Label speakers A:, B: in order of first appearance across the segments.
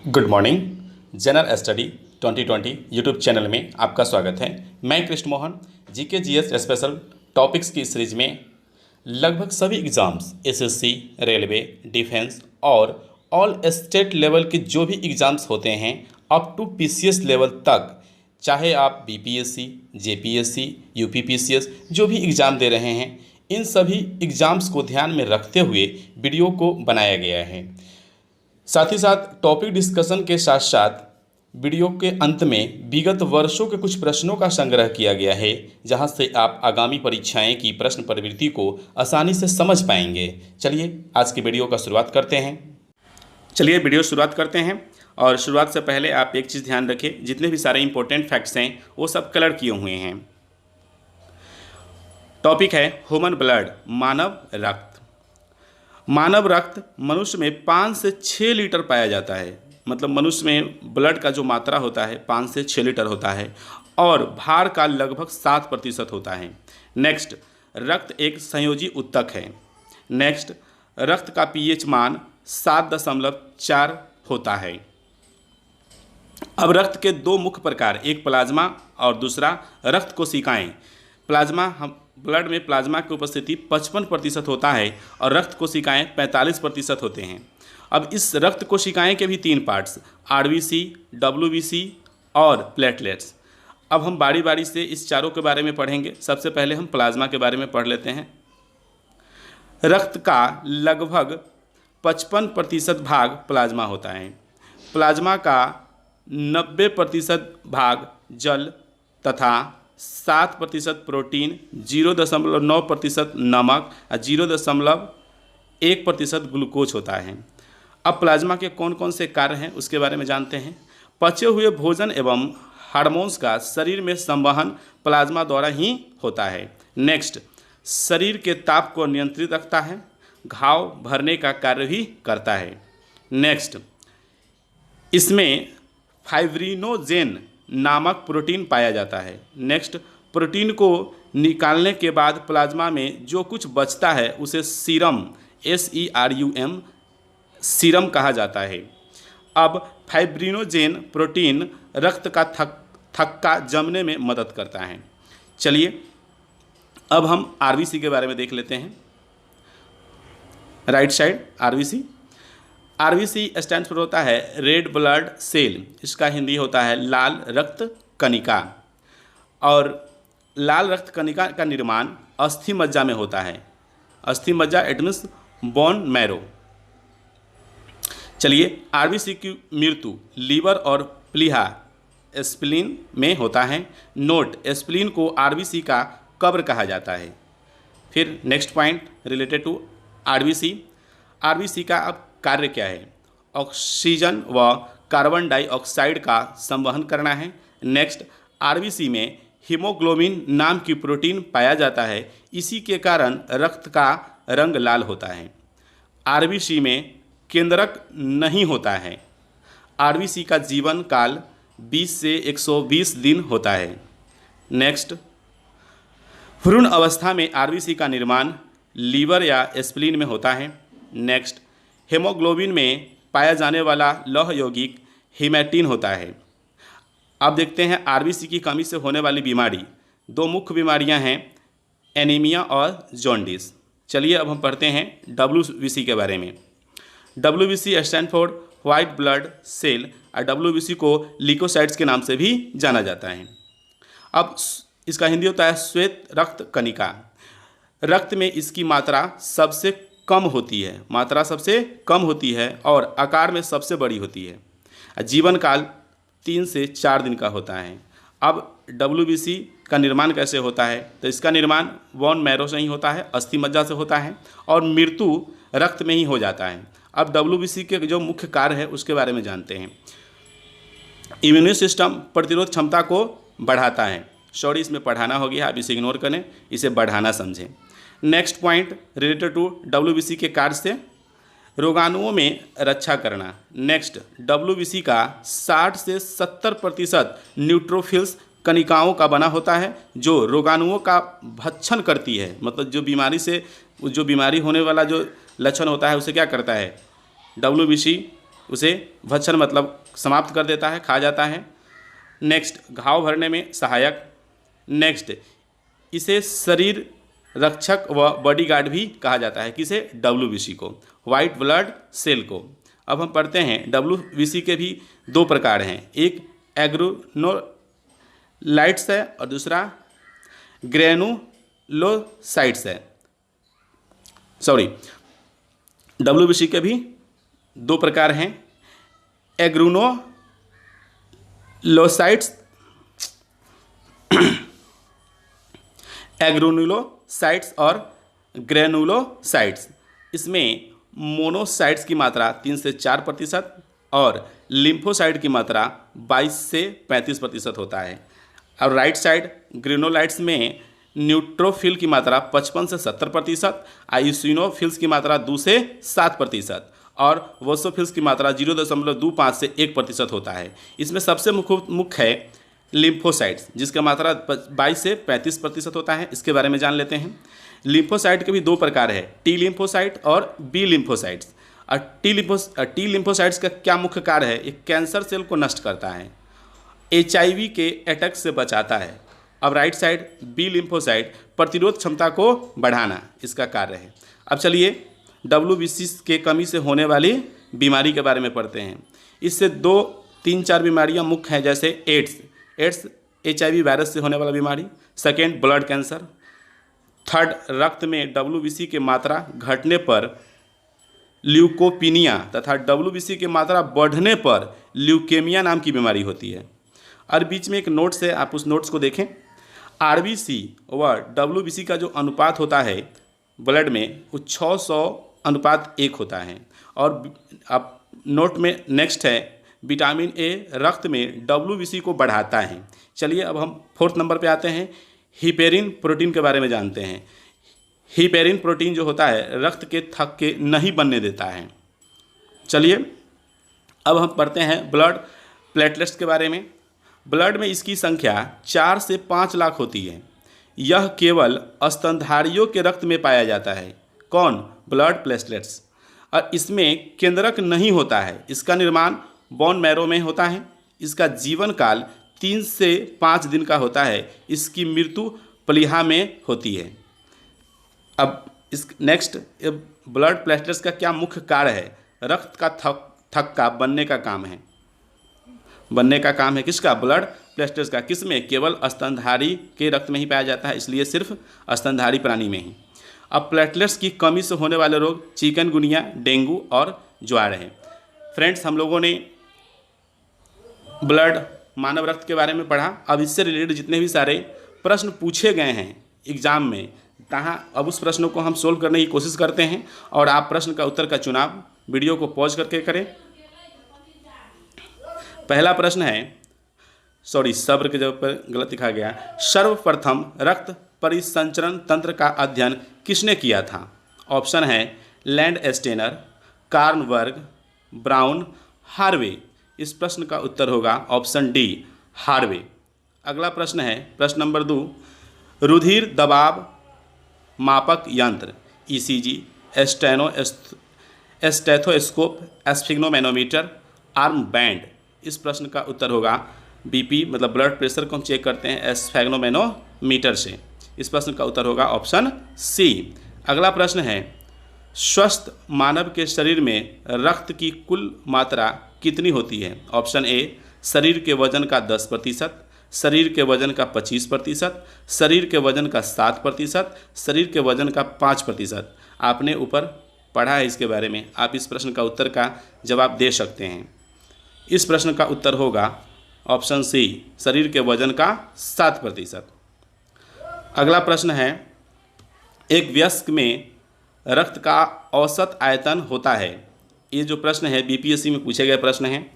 A: Good morning. General study 2020 YouTube channel में आपका स्वागत है। मैं Krishna Mohan GK GS special topics की सीरीज में लगभग सभी एग्ज़ाम्स एसएससी, रेलवे, डिफेंस और ऑल स्टेट लेवल के जो भी एग्ज़ाम्स होते हैं अप टू पीसीएस लेवल तक, चाहे आप बीपीएससी, जेपीएससी, यूपीपीसीएस जो भी एग्ज़ाम दे रहे हैं, इन सभी एग्ज़ाम्स को ध्यान में रखते हुए वीडियो को बनाया गया है। साथ ही साथ टॉपिक डिस्कशन के साथ साथ वीडियो के अंत में विगत वर्षों के कुछ प्रश्नों का संग्रह किया गया है, जहां से आप आगामी परीक्षाएं की प्रश्न प्रवृत्ति को आसानी से समझ पाएंगे। चलिए आज की वीडियो का शुरुआत करते हैं। और शुरुआत से पहले आप एक चीज़ ध्यान रखें, जितने भी सारे इंपॉर्टेंट फैक्ट्स हैं वो सब कलर किए हुए हैं। टॉपिक है ह्यूमन ब्लड, मानव रक्त। मानव रक्त मनुष्य में 5 से 6 लीटर पाया जाता है। मतलब मनुष्य में ब्लड का जो मात्रा होता है 5 से 6 लीटर होता है और भार का लगभग 7% होता है। नेक्स्ट, रक्त एक संयोजी उत्तक है। नेक्स्ट, रक्त का पीएच मान 7.4 होता है। अब रक्त के दो मुख्य प्रकार, एक प्लाज्मा और दूसरा रक्त कोशिकाएं। प्लाज्मा ब्लड में प्लाज्मा की उपस्थिति 55% होता है और रक्त कोशिकाएं 45% होते हैं। अब इस रक्त कोशिकाएं के भी 3 पार्ट्स, आरबीसी, डब्ल्यूबीसी और प्लेटलेट्स। अब हम बारी बारी से इस चारों के बारे में पढ़ेंगे। सबसे पहले हम प्लाज्मा के बारे में पढ़ लेते हैं। रक्त का लगभग 55% भाग प्लाज्मा होता है। प्लाज्मा का 90% भाग जल तथा 7% प्रोटीन, 0.9% नमक और 0.1% ग्लूकोज होता है। अब प्लाज्मा के कौन कौन से कार्य हैं उसके बारे में जानते हैं। पचे हुए भोजन एवं हार्मोन्स का शरीर में संवहन प्लाज्मा द्वारा ही होता है। नेक्स्ट, शरीर के ताप को नियंत्रित रखता है, घाव भरने का कार्य भी करता है। नेक्स्ट, इसमें फाइब्रिनोजेन नामक प्रोटीन पाया जाता है। नेक्स्ट, प्रोटीन को निकालने के बाद प्लाज्मा में जो कुछ बचता है उसे सीरम, SERUM, सीरम कहा जाता है। अब फाइब्रिनोजेन प्रोटीन रक्त का थक्का जमने में मदद करता है। चलिए अब हम आरबीसी के बारे में देख लेते हैं। Right side RBC. RBC stand for होता है रेड ब्लड सेल। इसका हिंदी होता है लाल रक्त कणिका। और लाल रक्त कणिका का निर्माण अस्थि मज्जा में होता है। अस्थि मज्जा इट मीन्स बोन मैरो। चलिए, आरबीसी की मृत्यु लीवर और प्लीहा स्प्लीन में होता है। नोट, स्प्लीन को आरबीसी का कब्र कहा जाता है। फिर next point related to RBC. RBC का अब कार्य क्या है? ऑक्सीजन व कार्बन डाइऑक्साइड का संवहन करना है। नेक्स्ट, आरबीसी में हीमोग्लोबिन नाम की प्रोटीन पाया जाता है। इसी के कारण रक्त का रंग लाल होता है। आरबीसी में केंद्रक नहीं होता है। आरबीसी का जीवन काल 20 से 120 दिन होता है। नेक्स्ट, भ्रूण अवस्था में आरबीसी का निर्माण लीवर या स्प्लीन में होता है। नेक्स्ट, हेमोग्लोबिन में पाया जाने वाला लौह यौगिक हीमैटिन होता है। अब देखते हैं आरबीसी की कमी से होने वाली बीमारी। 2 मुख्य बीमारियां हैं, एनीमिया और जॉन्डिस। चलिए अब हम पढ़ते हैं डब्ल्यूबीसी के बारे में। WBC stand for white blood cell और डब्ल्यूबीसी को ल्यूकोसाइट्स के नाम से भी जाना जाता है। अब इसका हिंदी होता है श्वेत रक्त कणिका। रक्त में इसकी मात्रा सबसे कम होती है और आकार में सबसे बड़ी होती है। जीवन काल 3 से 4 दिन का होता है। अब डब्ल्यूबीसी का निर्माण कैसे होता है? तो इसका निर्माण बोन मैरो से ही होता है, अस्थि मज्जा से होता है और मृत्यु रक्त में ही हो जाता है। अब डब्ल्यूबीसी के जो मुख्य कार्य है उसके बारे में जानते हैं। इम्यून सिस्टम प्रतिरोध क्षमता को बढ़ाता है। सॉरी, इसमें पढ़ाना हो गया, आप इसे इग्नोर करें, इसे बढ़ाना समझें। Next point related to WBC के कार्य से रोगाणुओं में रक्षा करना। नेक्स्ट, डब्ल्यूबीसी का 60 से 70% न्यूट्रोफिल्स कणिकाओं का बना होता है जो रोगाणुओं का भक्षण करती है। मतलब जो बीमारी होने वाला जो लक्षण होता है उसे क्या करता है? डब्ल्यूबीसी उसे भक्षण मतलब समाप्त कर देता है, खा जाता है। नेक्स्ट, घाव भरने में सहायक। नेक्स्ट, इसे शरीर रक्षक व बॉडीगार्ड भी कहा जाता है। किसे? WBC को, वाइट ब्लड सेल को। अब हम पढ़ते हैं WBC के भी दो प्रकार हैं, एक एग्रेनुलोसाइट्स है और दूसरा ग्रेनुलोसाइट्स है। WBC के भी दो प्रकार हैं, एग्रेनुलोसाइट्स और ग्रेनुलोसाइट्स। इसमें मोनोसाइट्स की मात्रा 3 से 4% और लिम्फोसाइट की मात्रा 22 से 35% होता है। और राइट साइड ग्रेनुलाइट्स में न्यूट्रोफिल की मात्रा 55 से 70%, आइसिनोफिल्स की मात्रा 2 से 7% और वोसोफिल्स की मात्रा 0.25 से 1% होता है। इसमें सबसे मुख्य है लिम्फोसाइट्स, जिसका मात्रा 22 से 35% होता है। इसके बारे में जान लेते हैं। लिम्फोसाइट के भी दो प्रकार है, टी लिम्फोसाइट और बी लिम्फोसाइट्स। और टी लिम्फोसाइट्स का क्या मुख्य कार्य है? ये कैंसर सेल को नष्ट करता है, HIV के अटैक से बचाता है। अब राइट साइड बी लिम्फोसाइट प्रतिरोध क्षमता को बढ़ाना इसका कार्य है। अब चलिए WBC के कमी से होने वाली बीमारी के बारे में पढ़ते हैं। इससे 2-3-4 बीमारियां मुख्य हैं, जैसे एड्स HIV वायरस से होने वाला बीमारी। Second, blood cancer. थर्ड, रक्त में WBC के मात्रा घटने पर ल्यूकोपीनिया तथा WBC की मात्रा बढ़ने पर ल्यूकेमिया नाम की बीमारी होती है। और बीच में एक नोट्स है, आप उस नोट्स को देखें। RBC व WBC का जो अनुपात होता है ब्लड में, वो 600:1 होता है। और अब नोट में नेक्स्ट है, विटामिन A रक्त में WBC को बढ़ाता है। चलिए अब हम 4th नंबर पे आते हैं, हिपेरिन प्रोटीन के बारे में जानते हैं। हिपेरिन प्रोटीन जो होता है रक्त के थक्के नहीं बनने देता है। चलिए अब हम पढ़ते हैं ब्लड प्लेटलेट्स के बारे में। ब्लड में इसकी संख्या 4 से 5 लाख होती है। यह केवल स्तनधारियों के रक्त में पाया जाता है। कौन? Blood platelets. और इसमें केंद्रक नहीं होता है। इसका निर्माण बोन मैरो में होता है। इसका जीवन काल 3 से 5 दिन का होता है। इसकी मृत्यु प्लीहा में होती है। अब इस नेक्स्ट, ब्लड प्लेटलेट्स का क्या मुख्य कार्य है? रक्त का थक्का बनने का काम है। किसका? ब्लड प्लेटलेट्स का। किसमें? केवल स्तनधारी के रक्त में ही पाया जाता है, इसलिए सिर्फ स्तनधारी प्राणी में ही। अब प्लेटलेट्स की कमी से होने वाले रोग चिकनगुनिया, डेंगू और ज्वार हैं। फ्रेंड्स, हम लोगों ने ब्लड मानव रक्त के बारे में पढ़ा। अब इससे रिलेटेड जितने भी सारे प्रश्न पूछे गए हैं एग्जाम में, अब उस प्रश्नों को हम सोल्व करने की कोशिश करते हैं और आप प्रश्न का उत्तर का चुनाव वीडियो को पॉज करके करें। पहला प्रश्न है, सब्र के जगह पर गलत लिखा गया। सर्वप्रथम रक्त परिसंचरण तंत्र का अध्ययन किसने किया था? ऑप्शन है लैंडस्टेनर, कार्नबर्ग, ब्राउन, हार्वे। इस प्रश्न का उत्तर होगा ऑप्शन डी, हार्वे। अगला प्रश्न है, प्रश्न नंबर 2, रुधिर दबाव मापक यंत्र ECG, स्टेथोस्कोप, स्फिग्नोमेनोमीटर, आर्म बैंड। इस प्रश्न का उत्तर होगा BP, मतलब ब्लड प्रेशर को हम चेक करते हैं स्फिग्नोमेनोमीटर से। इस प्रश्न का उत्तर होगा ऑप्शन सी। अगला प्रश्न है, स्वस्थ मानव के शरीर में रक्त की कुल मात्रा कितनी होती है? ऑप्शन ए, शरीर के वजन का 10%, शरीर के वजन का 25%, शरीर के वजन का 7%, शरीर के वजन का 5%। आपने ऊपर पढ़ा है इसके बारे में, आप इस प्रश्न का उत्तर का जवाब दे सकते हैं। इस प्रश्न का उत्तर होगा ऑप्शन सी, शरीर के वजन का 7%। अगला प्रश्न है, एक वयस्क में रक्त का औसत आयतन होता है। ये जो प्रश्न है BPSC में पूछे गए प्रश्न हैं।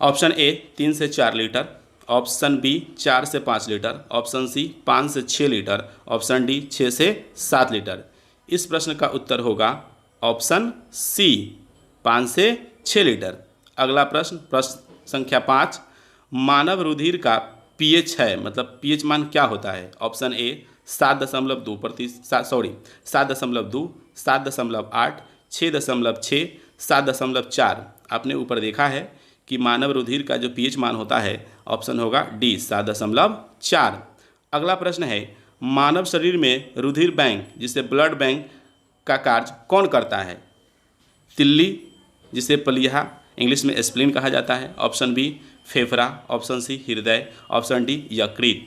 A: ऑप्शन ए 3 से 4 लीटर, ऑप्शन बी 4 से 5 लीटर, ऑप्शन सी 5 से 6 लीटर, ऑप्शन डी 6 से 7 लीटर। इस प्रश्न का उत्तर होगा ऑप्शन सी, 5 से 6 लीटर। अगला प्रश्न, प्रश्न संख्या 5, मानव रुधिर का pH है, मतलब pH मान क्या होता है? ऑप्शन ए 7.2, 7.2, 7.8, 6.6, 7.4, आपने ऊपर देखा है कि मानव रुधिर का जो पीएच मान होता है ऑप्शन होगा डी 7.4। अगला प्रश्न है मानव शरीर में रुधिर बैंक जिसे ब्लड बैंक का कार्य कौन करता है? तिल्ली जिसे प्लीहा इंग्लिश में स्प्लीन कहा जाता है, ऑप्शन बी फेफड़ा, ऑप्शन सी हृदय, ऑप्शन डी यकृत।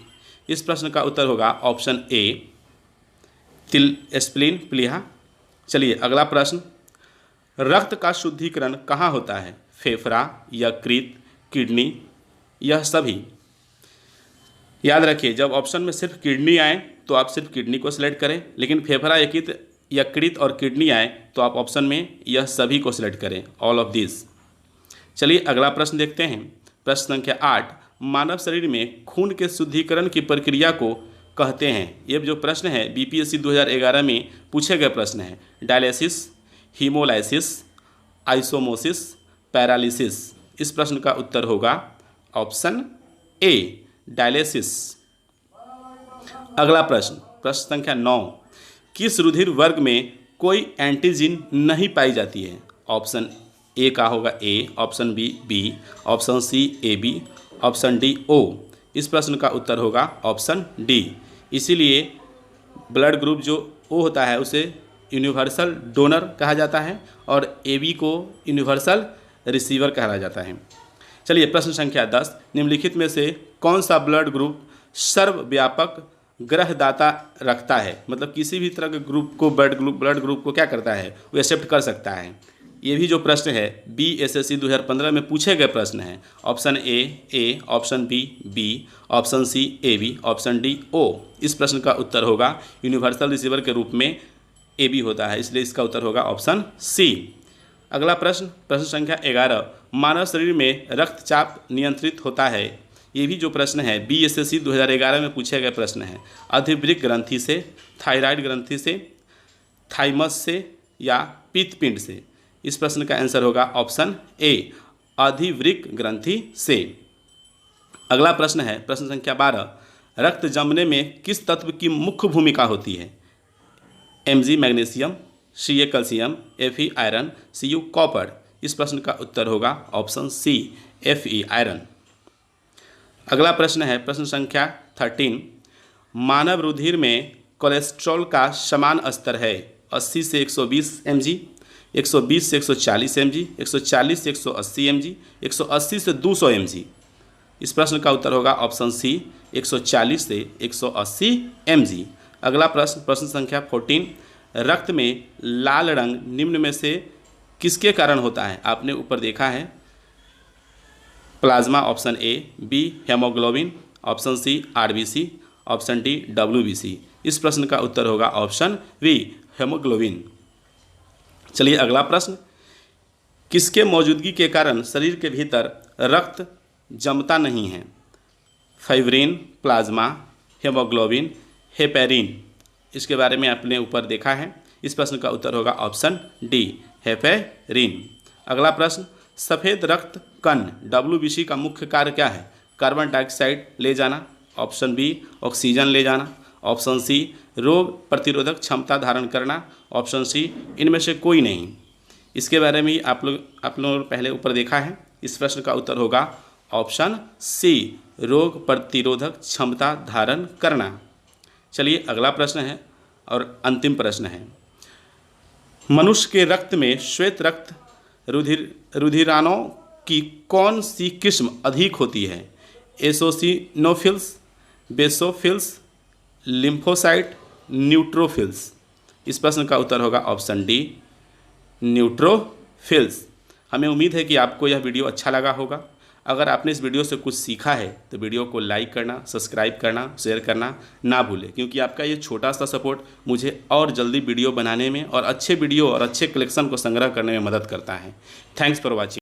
A: इस प्रश्न का उत्तर होगा ऑप्शन ए स्प्लीन प्लीहा। चलिए अगला प्रश्न, रक्त का शुद्धिकरण कहाँ होता है? फेफड़ा, यकृत, किडनी, यह सभी। याद रखिए जब ऑप्शन में सिर्फ किडनी आए तो आप सिर्फ किडनी को सिलेक्ट करें, लेकिन फेफड़ा, यकृत और किडनी आए तो आप ऑप्शन में यह सभी को सिलेक्ट करें, ऑल ऑफ दिस। चलिए अगला प्रश्न देखते हैं। प्रश्न संख्या 8, मानव शरीर में खून के शुद्धिकरण की प्रक्रिया को कहते हैं। ये जो प्रश्न है बीपीएससी 2011 में पूछे गए प्रश्न है। Dialysis, haemolysis, isosmosis, paralysis. इस प्रश्न का उत्तर होगा ऑप्शन ए डायलिसिस। अगला प्रश्न, प्रश्न संख्या 9, किस रुधिर वर्ग में कोई एंटीजन नहीं पाई जाती है? ऑप्शन ए का होगा A, option B B, option C A B, option D ओ। इस प्रश्न का उत्तर होगा ऑप्शन डी। इसीलिए ब्लड ग्रुप जो ओ होता है उसे यूनिवर्सल डोनर कहा जाता है और ए बी को यूनिवर्सल रिसीवर कहा जाता है। चलिए प्रश्न संख्या 10, निम्नलिखित में से कौन सा ब्लड ग्रुप सर्वव्यापक ग्रहदाता रखता है? मतलब किसी भी तरह के ग्रुप को ब्लड ग्रुप को क्या करता है, वो एक्सेप्ट कर सकता है। ये भी जो प्रश्न है बीएसएससी 2015 में पूछे गए प्रश्न है। Option A, option B, option C A B, option D ओ। इस प्रश्न का उत्तर होगा यूनिवर्सल रिसीवर के रूप में ए बी होता है, इसलिए इसका उत्तर होगा ऑप्शन सी। अगला प्रश्न, प्रश्न संख्या 11, मानव शरीर में रक्तचाप नियंत्रित होता है। ये भी जो प्रश्न है बीएसएससी 2011 में पूछे गए प्रश्न है। अधिवृक्क ग्रंथि से, थायराइड ग्रंथि से, थाइमस से या पित्तपिंड से? इस प्रश्न का आंसर होगा ऑप्शन ए अधिवृक्क ग्रंथि से। अगला प्रश्न है प्रश्न संख्या 12, रक्त जमने में किस तत्व की मुख्य भूमिका होती है? Mg magnesium, Ca calcium, Fe iron, Cu copper. इस प्रश्न का उत्तर होगा ऑप्शन सी Fe आयरन। अगला प्रश्न है प्रश्न संख्या 13, मानव रुधिर में कोलेस्ट्रॉल का समान स्तर है 80 से 120 mg, 120 से 140 mg, 140 से 180 mg, 180 से 200 mg। इस प्रश्न का उत्तर होगा ऑप्शन सी 140 से 180 mg। अगला प्रश्न, प्रश्न संख्या 14, रक्त में लाल रंग निम्न में से किसके कारण होता है? आपने ऊपर देखा है plasma, option A, B haemoglobin, option C RBC, option D WBC. इस प्रश्न का उत्तर होगा ऑप्शन बी हेमोग्लोबिन। चलिए अगला प्रश्न, किसके मौजूदगी के कारण शरीर के भीतर रक्त जमता नहीं है? Fibrin, plasma, haemoglobin, heparin. इसके बारे में आपने ऊपर देखा है। इस प्रश्न का उत्तर होगा ऑप्शन डी हेपेरिन। अगला प्रश्न, सफ़ेद रक्त कण डब्ल्यूबीसी का मुख्य कार्य क्या है? कार्बन डाइऑक्साइड ले जाना, ऑप्शन बी ऑक्सीजन ले जाना, ऑप्शन सी रोग प्रतिरोधक क्षमता धारण करना, ऑप्शन सी इनमें से कोई नहीं। इसके बारे में आप लोग पहले ऊपर देखा है। इस प्रश्न का उत्तर होगा ऑप्शन सी रोग प्रतिरोधक क्षमता धारण करना। चलिए अगला प्रश्न है और अंतिम प्रश्न है, मनुष्य के रक्त में श्वेत रक्त रुधिराणुओं की कौन सी किस्म अधिक होती है? एसोसिनोफिल्स, बेसोफिल्स, लिम्फोसाइट, न्यूट्रोफिल्स। इस प्रश्न का उत्तर होगा ऑप्शन डी न्यूट्रोफिल्स। हमें उम्मीद है कि आपको यह वीडियो अच्छा लगा होगा। अगर आपने इस वीडियो से कुछ सीखा है तो वीडियो को लाइक करना, सब्सक्राइब करना, शेयर करना ना भूलें, क्योंकि आपका ये छोटा सा सपोर्ट मुझे और जल्दी वीडियो बनाने में और अच्छे वीडियो और अच्छे कलेक्शन को संग्रह करने में मदद करता है। Thanks for watching.